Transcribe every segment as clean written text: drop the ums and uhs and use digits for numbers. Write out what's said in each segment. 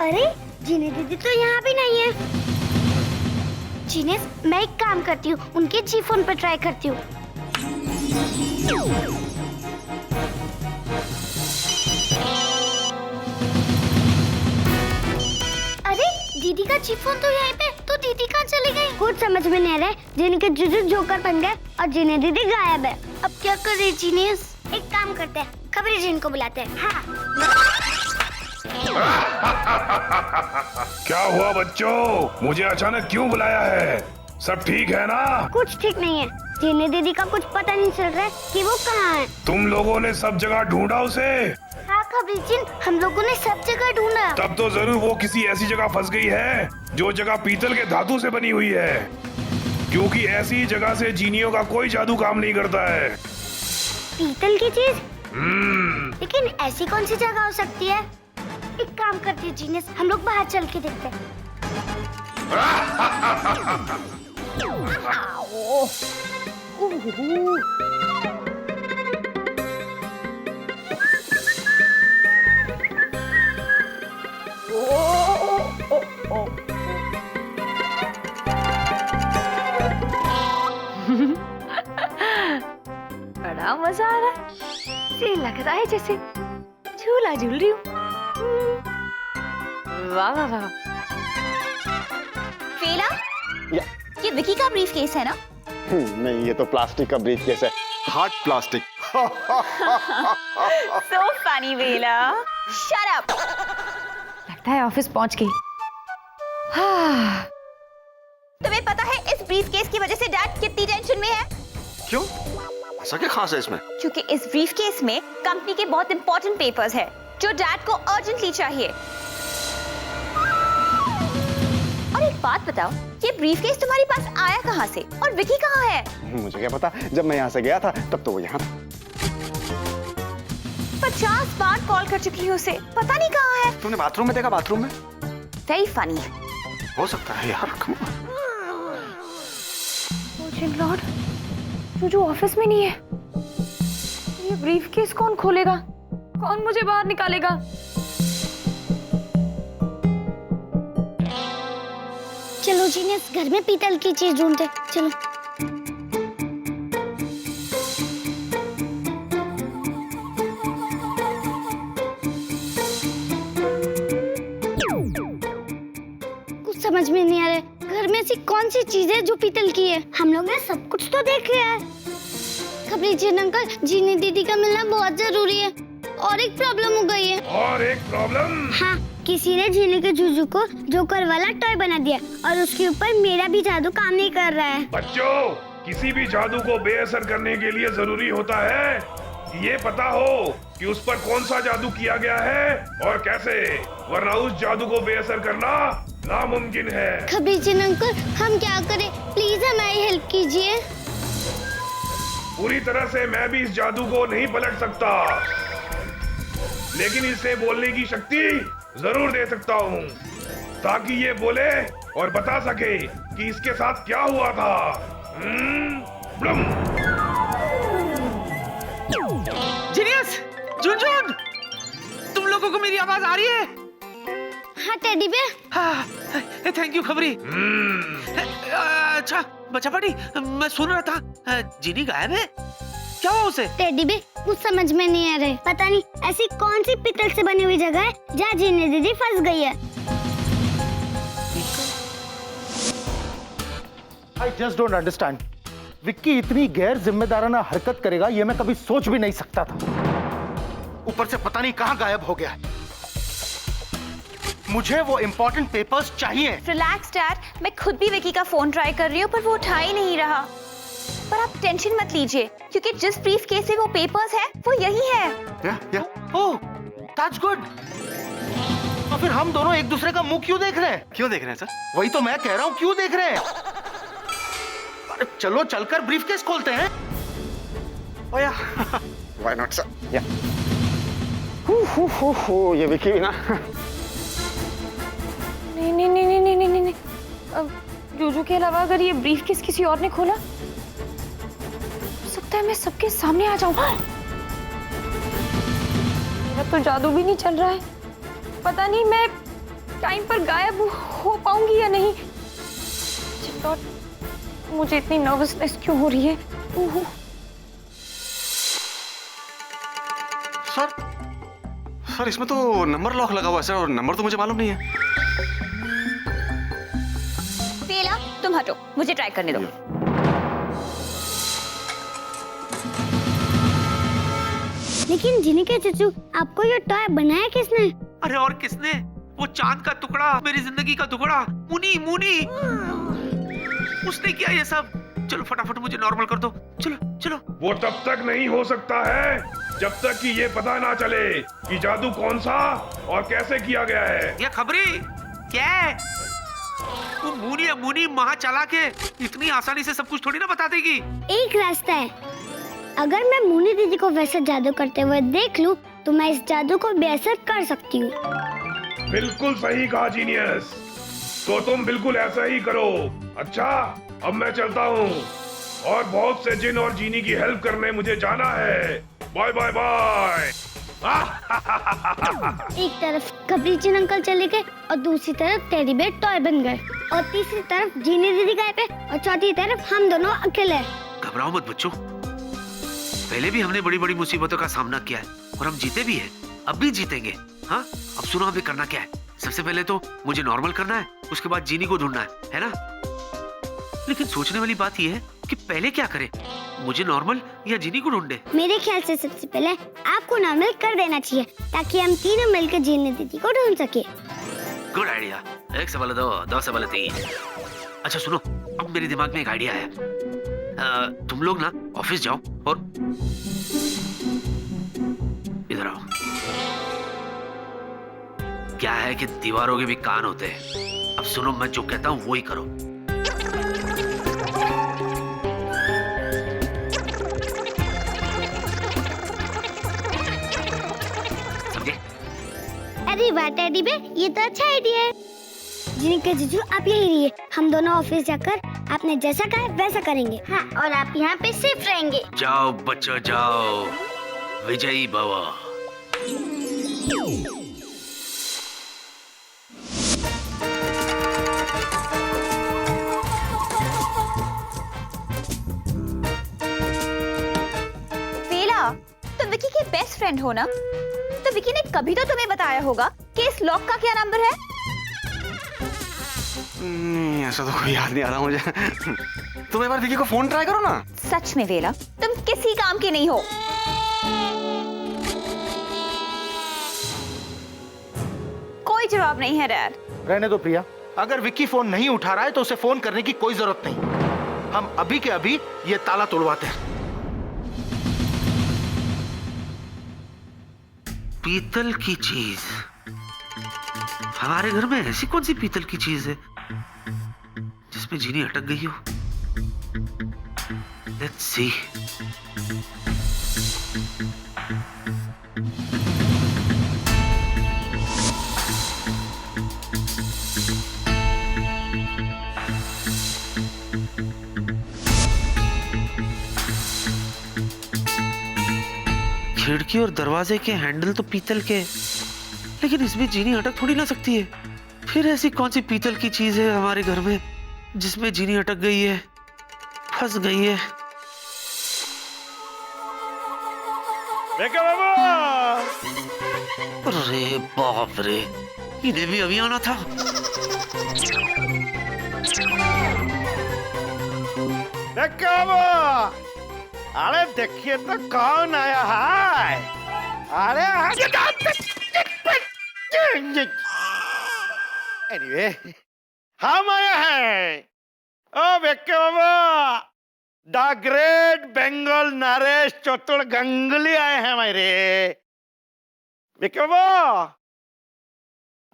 अरे जीने दीदी तो यहाँ भी नहीं है। जीनेस, मैं एक काम करती हूँ, उनके जी फोन पर ट्राई करती हूँ। अरे दीदी का जी फोन तो यहीं पे, तो दीदी कहाँ चली गई? कुछ समझ में नहीं आ रहा है। जीने के जुजू जोकर बन गए और जीने दीदी गायब है। अब क्या करे जीनेस? एक काम करते हैं, खबरी जीन को बुलाते हैं। हाँ। क्या हुआ बच्चों, मुझे अचानक क्यों बुलाया है? सब ठीक है ना? कुछ ठीक नहीं है। जीने दीदी का कुछ पता नहीं चल रहा है कि वो कहाँ है। तुम लोगों ने सब जगह ढूंढा उसे? हाँ खबरी जीन, हम लोगों ने सब जगह ढूंढा। तब तो जरूर वो किसी ऐसी जगह फंस गई है जो जगह पीतल के धातु से बनी हुई है, क्योंकि ऐसी जगह से जीनियों का कोई जादू काम नहीं करता है। पीतल की चीज? लेकिन ऐसी कौन सी जगह हो सकती है? एक काम करती है जीनियस, हम लोग बाहर चल के देखते हैं। बड़ा मजा आ रहा है। ये लग रहा है जैसे झूला झूल रही हूँ। वाह वाह वाह। फेला, ये विकी का ब्रीफ केस है ना? नहीं, ये तो प्लास्टिक का ब्रीफ केस है। Hard plastic. So funny फेला। Shut up। लगता है ऑफिस पहुंच गई। हाँ। तुम्हें पता है इस ब्रीफ केस की वजह से डैड कितनी टेंशन में है? क्यों? ऐसा क्या खास है इसमें? क्योंकि इस ब्रीफ केस में कंपनी के बहुत इंपॉर्टेंट पेपर्स है जो डैड को अर्जेंटली चाहिए। और एक बात बताओ, ये ब्रीफ केस तुम्हारे पास आया कहाँ से और विकी कहाँ है? मुझे क्या पता, जब मैं यहाँ से गया था तब तो वो यहाँ था। 50 बार कॉल कर चुकी हूँ उसे, पता नहीं कहाँ है। तुमने बाथरूम में देखा? बाथरूम में? Very funny. हो सकता है यार। लॉर्ड, जो ऑफिस में नहीं है, ये ब्रीफ केस कौन खोलेगा? कौन मुझे बाहर निकालेगा? चलो जीनियस, घर में पीतल की चीज ढूंढते। चलो। कुछ समझ में नहीं आ रहा है, घर में ऐसी कौन सी चीज है जो पीतल की है? हम लोग ने सब कुछ तो देख लिया है। खबरी जीन अंकल, जीनी दीदी का मिलना बहुत जरूरी है। और एक प्रॉब्लम हो गई है। और एक प्रॉब्लम? हाँ, किसी ने जीनी के जुजू को जोकर वाला टॉय बना दिया और उसके ऊपर मेरा भी जादू काम नहीं कर रहा है। बच्चों, किसी भी जादू को बेअसर करने के लिए जरूरी होता है कि ये पता हो कि उस पर कौन सा जादू किया गया है और कैसे, वरना उस जादू को बेअसर करना नामुमकिन है। खबरी जीन अंकल, हम क्या करें? प्लीज हमारी हेल्प कीजिए। पूरी तरह से मैं भी इस जादू को नहीं पलट सकता, लेकिन इसे बोलने की शक्ति जरूर दे सकता हूँ, ताकि ये बोले और बता सके कि इसके साथ क्या हुआ था। ब्लूम। जीनियस, झुनझुन, तुम लोगों को मेरी आवाज आ रही है? हाँ टेडी बे। हाँ, थैंक यू खबरी। अच्छा बच्चा पार्टी, मैं सुन रहा था जीनी गायब है, क्या हुआ उसे? टेडी बे, कुछ समझ में नहीं आ रहा है। पता नहीं ऐसी कौन सी पीतल से बनी हुई जगह है जहाँ जीनी दीदी फंस गई है। I just don't understand. Vicky इतनी गैर जिम्मेदाराना हरकत करेगा ये मैं कभी सोच भी नहीं सकता था। ऊपर से पता नहीं कहाँ गायब हो गया है। मुझे वो इम्पोर्टेंट पेपर्स चाहिए। रिलैक्स डैड, मैं खुद भी विकी का फोन ट्राई कर रही हूँ पर वो उठा ही नहीं रहा। पर आप टेंशन मत लीजिए, क्योंकि जिस ब्रीफ केस में वो पेपर्स है वो यही है। ओह, that's good. तो फिर हम दोनों एक दूसरे का मुंह क्यों देख रहे हैं? क्यों देख रहे हैं सर? वही तो मैं कह रहा हूँ, क्यों देख रहे हैं? अरे चलो चलकर ब्रीफकेस खोलते हैं। ओया, why not sir? Yeah. ये विकी ना। नहीं नहीं नहीं नहीं नहीं नहीं, अब जूजू के अलावा अगर ये ब्रीफकेस किसी और ने खोला, हो सकता है मैं सबके सामने आ जाऊं। मेरा तो जादू भी नहीं चल रहा है। पता नहीं मैं टाइम पर गायब हो पाऊंगी या नहीं। और मुझे इतनी नर्वसनेस क्यों हो रही है? सर इसमें तो नंबर लॉक लगा हुआ है सर, और नंबर तो मुझे मालूम नहीं है। बेला तुम हटो, मुझे ट्राई करने दो। लेकिन जिनी के चचू, आपको ये टॉय बनाया किसने? अरे और किसने? वो चांद का टुकड़ा, मेरी जिंदगी का टुकड़ा, मुनी मुनी, उसने किया ये सब। चलो फटाफट मुझे नॉर्मल कर दो, चलो चलो। वो तब तक नहीं हो सकता है जब तक कि ये पता ना चले कि जादू कौन सा और कैसे किया गया है। ये खबरी क्या है? वो मुनी मुनी महा चला के इतनी आसानी से सब कुछ थोड़ी ना बता देगी। एक रास्ता है, अगर मैं मुनी दीदी को वैसे जादू करते हुए देख लूं, तो मैं इस जादू को बेअसर कर सकती हूँ। बिल्कुल सही कहा जीनियस, तो तुम बिल्कुल ऐसा ही करो। अच्छा अब मैं चलता हूँ, और बहुत से जिन और जीनी की हेल्प करने मुझे जाना है। Bye bye bye. एक तरफ खबरी जिन अंकल चले गए और दूसरी तरफ टेडी बेयर टॉय बन गए, और तीसरी तरफ जीनी दीदी गायब है, और चौथी तरफ हम दोनों अकेले। घबराओ मत बच्चों, पहले भी हमने बड़ी बड़ी मुसीबतों का सामना किया है और हम जीते भी हैं, अब भी जीतेंगे। हाँ अब सुनो हमें करना क्या है। सबसे पहले तो मुझे नॉर्मल करना है, उसके बाद जीनी को ढूंढना है ना? लेकिन सोचने वाली बात यह है कि पहले क्या करें, मुझे नॉर्मल या जीनी को ढूंढे? मेरे ख्याल से सबसे पहले आपको नॉर्मल कर देना चाहिए, ताकि हम तीनों मिलकर जीनी दीदी को ढूंढ सके। Good idea. 1 से बोले 2, 2 से बोले 3। अच्छा सुनो, अब मेरे दिमाग में एक आइडिया है। तुम लोग ना ऑफिस जाओ और इधर आओ। क्या है कि दीवारों के भी कान होते हैं। अब सुनो, मैं जो कहता हूँ वो ही करो। समझे? अरे वाह टेडी बेयर, ये तो अच्छा आइडिया है। जिनी के जीजू आप यही रहिए, हम दोनों ऑफिस जाकर आपने जैसा कहा वैसा करेंगे। हाँ, और आप यहाँ पे सेफ रहेंगे। जाओ बच्चों जाओ, विजयी भव। बेला, तुम विकी के बेस्ट फ्रेंड हो ना, तो विकी ने कभी तो तुम्हें बताया होगा कि इस लॉक का क्या नंबर है? ऐसा तो कोई याद नहीं आ रहा मुझे। तुम एक बार विकी को फोन ट्राई करो ना। सच में बेला, तुम किसी काम के नहीं हो। कोई जवाब नहीं है डैड। रहने दो प्रिया, अगर विक्की फोन नहीं उठा रहा है तो उसे फोन करने की कोई जरूरत नहीं। हम अभी के अभी ये ताला तोड़वाते हैं। पीतल की चीज, हमारे घर में ऐसी कौन सी पीतल की चीज है जिसमें जीनी अटक गई हो? Let's see. खिड़की और दरवाजे के हैंडल तो पीतल के, लेकिन इसमें जीनी अटक थोड़ी ना सकती है। फिर ऐसी कौन सी पीतल की चीज है हमारे घर में जिसमें जीनी अटक गई है, फंस गई है? अरे बाप रे, इन्हें भी अभी आना था। अरे देखिए तो कौन आया है। अरे एनीवे, हम आया है। ओ बेके बाबा, द ग्रेट बंगाल नरेश चतुर गंगुली आए हैं मेरे बेके बाबा।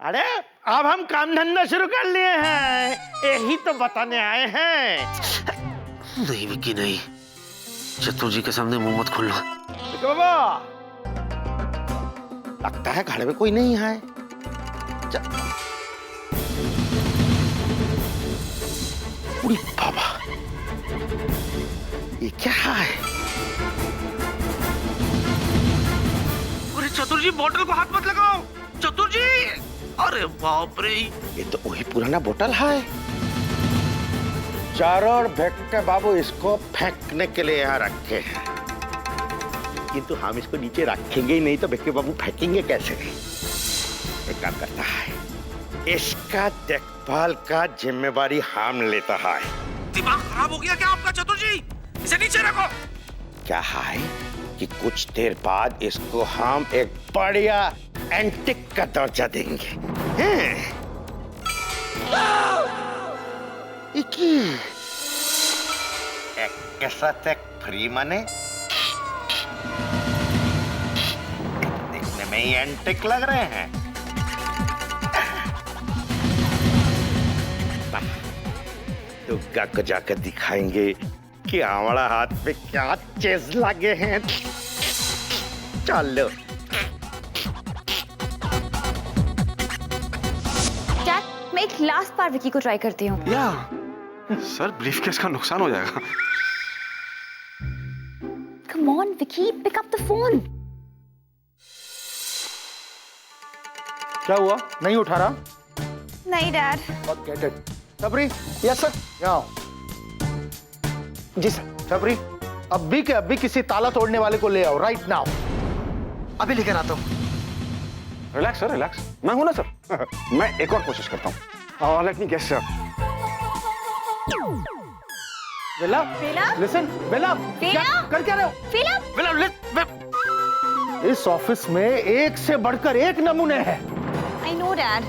अरे अब हम काम धंधा शुरू कर लिए हैं, यही तो बताने आए हैं। नहीं विक्की नहीं, चतुर जी के सामने मुंह मत खोलना। बाबा, लगता है घर में कोई नहीं है। उड़ी बाबा, ये क्या है? अरे चतुर जी, बॉटल को हाथ मत लगाओ। चतुर जी, अरे अरे बाप रे, ये तो वही पुराना बोतल है। चारों ओर भेक्के बाबू इसको फेंकने के लिए यहाँ रखे हैं, किंतु हम इसको नीचे रखेंगे ही नहीं तो भेक्के बाबू फेंकेंगे कैसे? एक काम करता है, इसका देखभाल का जिम्मेवारी हम लेता है। दिमाग खराब हो गया क्या आपका चतुर जी? इसे नीचे रखो। क्या है कि कुछ देर बाद इसको हम एक बढ़िया एंटिक का दर्जा देंगे। एक के साथ एक फ्री मने, देखने में ही एंटिक लग रहे हैं। दुर्गा को जाकर दिखाएंगे कि हमारा हाथ पे क्या चीज लगे हैं। चलो डैड, मैं एक लास्ट बार विकी को ट्राई करती हूँ। या सर, ब्रीफकेस का नुकसान हो जाएगा। Come on Vicky, pick up the phone. क्या हुआ? नहीं उठा रहा? नहीं dad. Get it. Sabri, yes sir, यहाँ जी सर। सबरी, अभी के अभी किसी ताला तोड़ने वाले को ले आओ, राइट नाउ। अभी लेकर आता हूँ। Relax sir, relax. मैं हूं ना सर। मैं एक और कोशिश करता हूँ। Let me guess sir. Bella, Bella? Listen, Bella, Bella? कर क्या रहे हो? फिलअप। बेला, इस ऑफिस में एक से बढ़कर एक नमूने हैं। I know dad.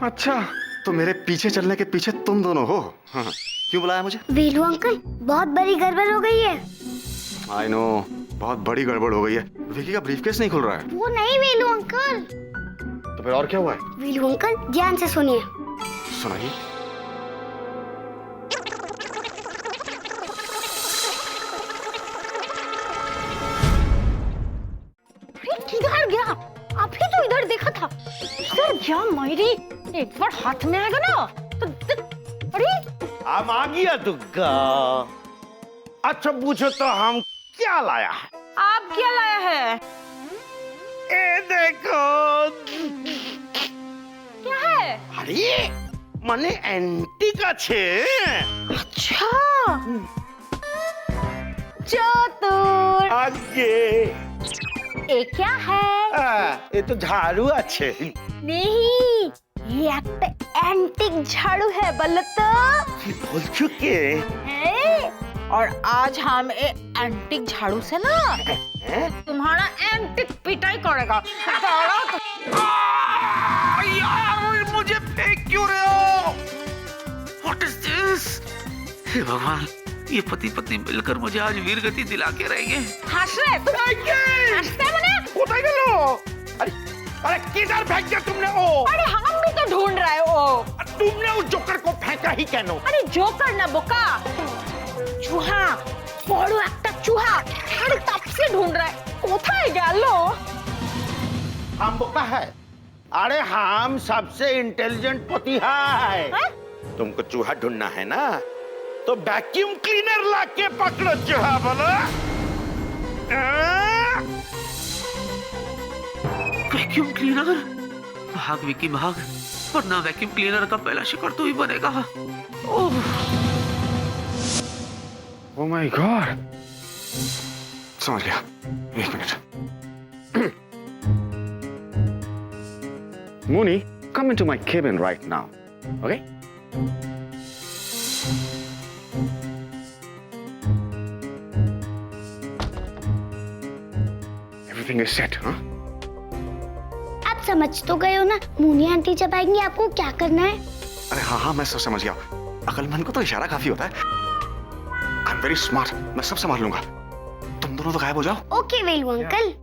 अच्छा, तो मेरे पीछे चलने के पीछे तुम दोनों हो? हाँ। क्यों बुलाया मुझे? वेलू अंकल, बहुत बड़ी गड़बड़ हो गई है। आई नो, बहुत बड़ी गड़बड़ हो गई है। विकी का ब्रीफकेस नहीं खुल रहा है। वो नहीं वेलू अंकल। तो फिर और क्या हुआ है? वेलू अंकल, ध्यान से सुनिए। सुनाइए। किधर गया? अभी तो इधर देखा था। इधर गया मायरी, एक बार हाथ में आएगा ना तो अरे हम आ गया दुर्गा। अच्छा पूछो तो हम क्या लाया है? आप क्या लाया है? ए देखो। क्या है? अरे मने एंटीक আছে। अच्छा, चतुर। आगे ये क्या है? ये तो झाड़ू আছে। नहीं, ये एंटिक झाड़ू है बल्लत। बोल चुके है? और आज हम एंटिक झाड़ू से ना तुम्हारा एंटिक पिटाई करेगा। यार, मुझे फेंक क्यों रहे हो? What is this? हे भगवान, ये पति पत्नी मिलकर मुझे आज वीर गति दिला के रहेंगे। हंसते मने? उधर गलो। अरे किधर फेंक दिया तुमने वो? अरे हम भी तो ढूंढ रहे हो। तुमने उस जोकर को फेंका ही क्यों? अरे जोकर ना बोका, चूहा, बड़ो একটা चूहा। अरे तब से ढूंढ रहा है, कोথায় গেল? हम बोका है। अरे हम सबसे इंटेलिजेंट पति है। तुमको चूहा ढूंढना है ना, तो वैक्यूम क्लीनर लाके पकड़ो चूहा। बोलो। Vacuum cleaner? भाग विकी भाग, वरना वैक्यूम क्लीनर का पहला शिकार तो ही बनेगा। ओह माय गॉड, समझ गया। एक minute. Mooney, come into my cabin right now, okay? Everything is set, huh? आप समझ तो गए हो ना, मुनी आंटी जब आएंगी आपको क्या करना है? अरे हाँ हाँ, मैं सब समझ गया। अकलमंद को तो इशारा काफी होता है। I'm very smart, मैं सब संभाल लूंगा। तुम दोनों तो गायब हो जाओ। Okay Velu uncle.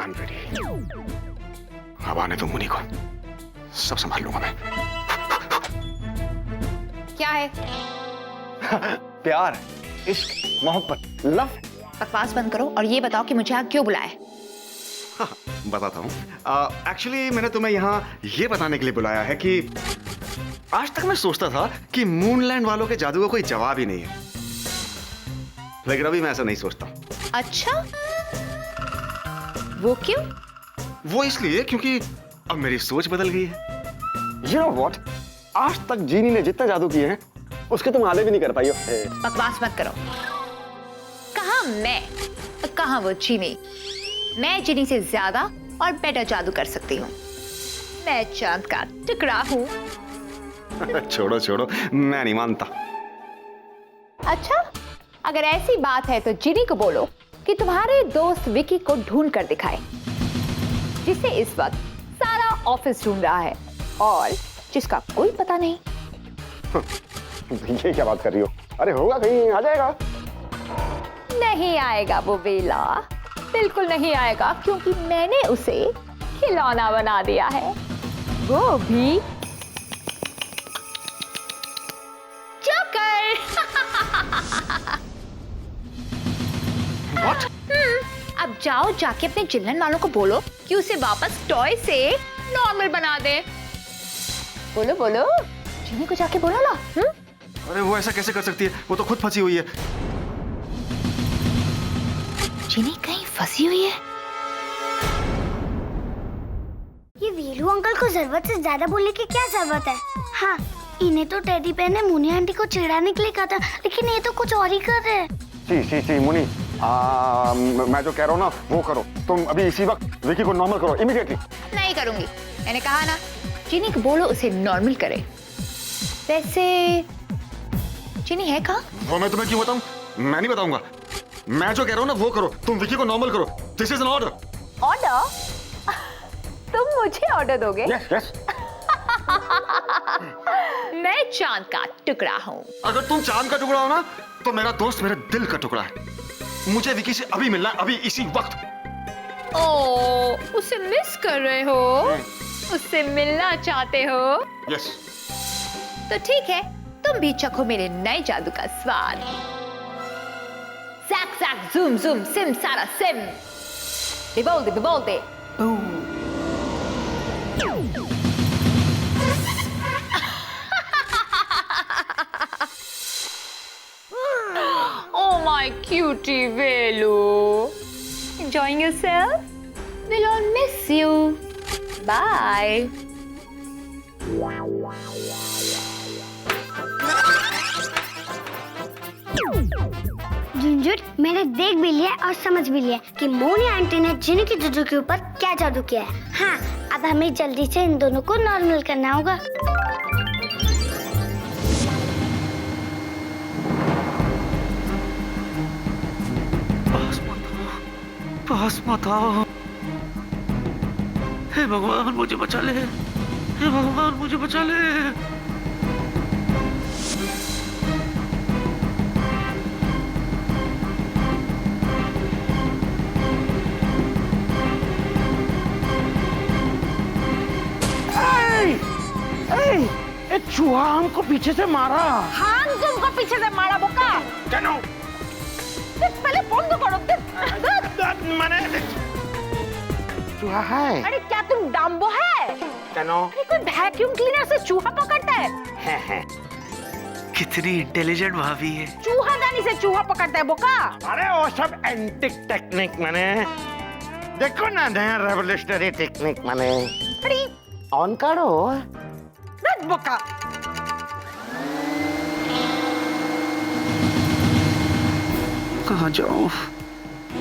I'm ready. अब आने दो मुनी को, सब संभाल लूंगा मैं। क्या है? प्यार, इश्क, मोहब्बत, लव। बकवास बंद करो और ये बताओ कि मुझे यहाँ क्यों बुलाया है? बताता हूँ। एक्चुअली मैंने तुम्हें यहाँ ये बताने के लिए बुलाया है कि आज तक मैं सोचता था कि मूनलैंड वालों के जादू का कोई जवाब ही नहीं है, लेकिन अभी मैं ऐसा नहीं सोचता। अच्छा, वो क्यों? वो इसलिए क्योंकि अब मेरी सोच बदल गई है। You know what? आज तक जीनी ने जितना जादू किए हैं उसके तुम आधे भी नहीं कर पाई हो। बकवास मत करो। कहाँ मैं, कहाँ वो चीनी। मैं चीनी से ज्यादा और बेटर जादू कर सकती हूँ। मैं चांद का टुकड़ा हूँ। छोड़ो छोड़ो, मैं नहीं मानता। अच्छा, अगर ऐसी बात है तो जिनी को बोलो कि तुम्हारे दोस्त विकी को ढूंढ कर दिखाए, जिसे इस वक्त सारा ऑफिस ढूंढ रहा है और जिसका कोई पता नहीं। ये क्या बात कर रही हो? अरे होगा, कहीं आ जाएगा। नहीं आएगा वो बेला, बिल्कुल नहीं आएगा, क्योंकि मैंने उसे खिलौना बना दिया है, वो भी जोकर। What? अब जाओ जाके अपने चिल्लन वालों को बोलो कि उसे वापस टॉय से नॉर्मल बना दे। बोलो बोलो, जिनी को जाके बोलो ना। अरे वो ऐसा कैसे कर सकती है? वो तो खुद फंसी हुई है। जिनी कहीं फंसी हुई है? ये वीलू अंकल को जरूरत से ज्यादा बोलने की क्या जरूरत है? हाँ, इन्हें तो टेडी बेयर ने मुनी आंटी को चिढ़ाने के लिए कहा था, लेकिन ये तो कुछ और ही कर रहे हैं। सी मुनी, मैं जो कह रहा हूँ ना वो करो। तुम अभी इसी वक्त विकी को नॉर्मल करो, इमीडिएटली। नहीं करूंगी, मैंने कहा ना। जिनी को बोलो उसे नॉर्मल करे। वैसे जिनी है कहाँ? वो मैं तुम्हें क्यों बताऊं? मैं नहीं बताऊंगा। मैं जो कह रहा हूँ ना वो करो। तुम विकी को नॉर्मल करो। This is an order. Order? तुम मुझे ऑर्डर दोगे? यस। मैं चांद का टुकड़ा हूँ। अगर तुम चांद का टुकड़ा हो ना तो मेरा दोस्त मेरे दिल का टुकड़ा है। मुझे विकी से अभी मिलना है, अभी इसी वक्त। ओ, उसे मिस कर रहे हो? उससे मिलना चाहते हो? यस। तो ठीक है, तुम भी चखो मेरे नए जादू का स्वाद। ज़ैक ज़ैक ज़ूम ज़ूम सिम सारा सिम। बिबोल दे। Oh my cutie Velu. Enjoying yourself? We'll all miss you. Bye. Jhunjhun, मैंने देख भी लिया और समझ भी लिया कि मोनी आंटी ने जिनी की जुजू के ऊपर क्या जादू किया है। हाँ, अब हमें जल्दी से इन दोनों को नॉर्मल करना होगा। पास मत आओ। हे भगवान मुझे बचा ले, हे भगवान मुझे बचा ले। एक चूहा हमको पीछे से मारा। हम तुमको पीछे से मारा बोका। क्या? पहले फोन तो करो। मैंने चूहा है। अरे क्या तुम डाम्बो है? अरे कोई वैक्यूम क्लीनर से चूहा पकड़ता है? कितनी इंटेलिजेंट भाभी है। चूहा दानी से चूहा पकड़ता है बोका। अरे वो सब एंटिक टेक्निक मैंने देखो ना, नया रेवोल्यूशनरी टेक्निक मैंने। अरे ऑन करो। रख बोका। कहाँ जाऊं,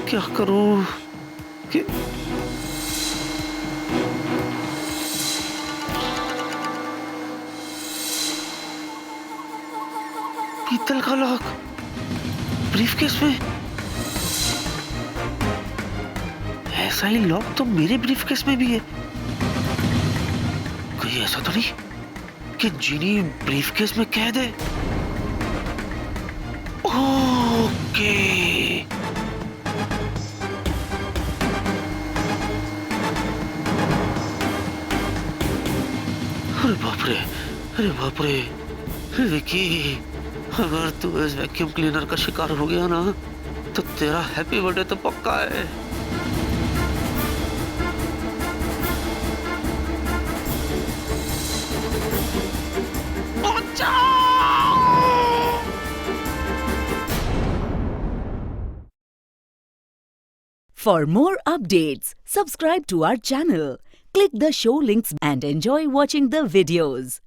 क्या करूं? पीतल का लॉक ब्रीफकेस में। ऐसा ही लॉक तो मेरे ब्रीफकेस में भी है। कहीं ऐसा तो नहीं कि जिनी ब्रीफकेस में कैद है? ओके। अरे बाप रे, अरे बाप रे। विकी, अगर तू इस वैक्यूम क्लीनर का शिकार हो गया ना तो तेरा हैप्पी बर्थडे तो पक्का है। For more updates, subscribe to our channel, click the show links and enjoy watching the videos.